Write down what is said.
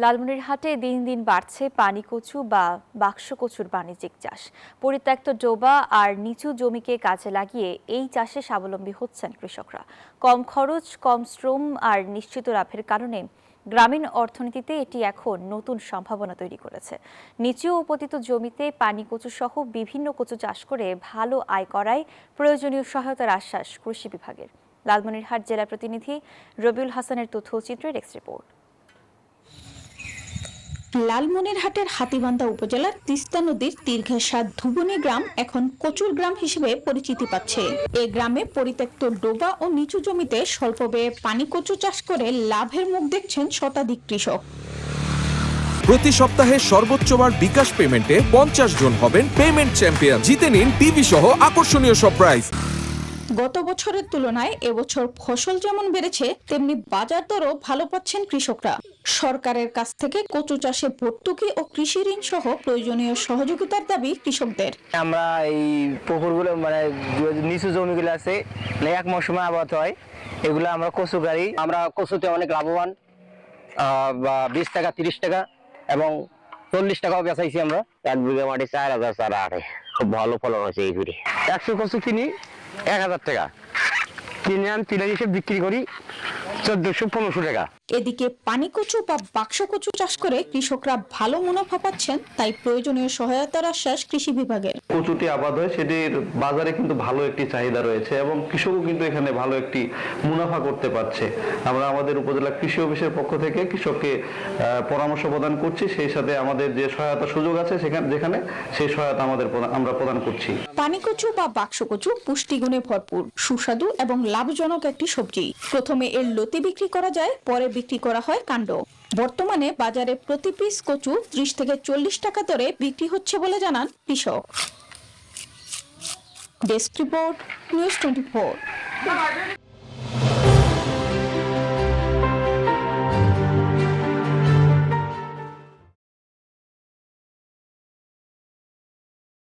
লালমনিরহাটে দিন দিন বাড়ছে পানি কচু বা বাক্স কচুর বাণিজ্যিক চাষ। পরিত্যক্ত ডোবা আর নিচু জমিকে কাজে লাগিয়ে এই চাষে স্বাবলম্বী হচ্ছেন কৃষকরা। কম খরচ, কম শ্রম আর নিশ্চিত লাভের কারণে গ্রামীণ অর্থনীতিতে এটি এখন নতুন সম্ভাবনা তৈরি করেছে। নিচু ও পতিত জমিতে পানি কচু সহ বিভিন্ন কচু চাষ করে ভালো আয় করায় প্রয়োজনীয় সহায়তার আশ্বাস কৃষি বিভাগের। লালমনিরহাট জেলা প্রতিনিধি রবিউল হাসানের তথ্যচিত্রে ডেস্ক রিপোর্ট। লালমনিরহাটের হাতীবান্ধা উপজেলার তিস্তা নদীর দীর্ঘাসাদ ধুবনী গ্রাম এখন কচুর গ্রাম হিসেবে পরিচিতি পাচ্ছে। এই গ্রামে পরিত্যক্ত ডোবা ও নিচু জমিতে স্বল্প ব্যয়ে পানি কচু চাষ করে লাভের মুখ দেখছেন শতাধিক কৃষক। প্রতি সপ্তাহে সর্বোচ্চ বার বিকাশ পেমেন্টে 50 জন হবেন পেমেন্ট চ্যাম্পিয়ন। জিতে নিন টিভি সহ আকর্ষণীয় সব প্রাইজ। গত বছরের তুলনায় এবছর ফসল যেমন বেড়েছে তেমনি বাজার দরও ভালো পাচ্ছেন কৃষকরা। সরকারের কাছ থেকে কচু চাষে ভর্তুকি ও কৃষি ঋণ সহ প্রয়োজনীয় সহযোগিতার দাবি কৃষকদের। আমরা এই পুকুরগুলো মানে নিচু জমিগুলো আছে এক মৌসুমে আবাদ হয়, এগুলো আমরা কচু গাড়ি, আমরা কচুতে অনেক লাভবান, 20 টাকা 30 টাকা এবং 40 টাকাও বেচাইছি আমরা। 1 বিঘা মাটি 4000 চারা আরে খুব ভালো ফলন হয়েছে এই ঘুরে। 100 কচু কিনি 1000 টাকা, কিনে আমি তিলা হিসেবে বিক্রি করি 1400-1500 টাকা। এদিকে পানি কচু বা বাক্স কচু চাষ করে কৃষকরা ভালো মুনাফা পাচ্ছেন, তাই প্রয়োজনীয় সহায়তার আশ্বাস কৃষি বিভাগের। কচুটি আবাদ হয় সেটির বাজারে কিন্তু ভালো একটি চাহিদা রয়েছে এবং কৃষকও কিন্তু এখানে ভালো একটি মুনাফা করতে পারছে। আমরা আমাদের উপজেলা কৃষি অফিসের পক্ষ থেকে কৃষককে পরামর্শ প্রদান করছি, সেই সাথে আমাদের যে সহায়তা সুযোগ আছে যেখানে সেই সহায়তা আমরা প্রদান করছি। পানি কচু বা বাক্স কচু পুষ্টিগুণে ভরপুর, সুস্বাদু এবং লাভজনক একটি সবজি। প্রথমে এর লতি বিক্রি করা যায়, পরে বিক্রি করা হয় কাণ্ড। বর্তমানে বাজারে প্রতি পিস কচু 30 থেকে 40 টাকা দরে বিক্রি হচ্ছে বলে জানান কৃষক। Desk report, news 24।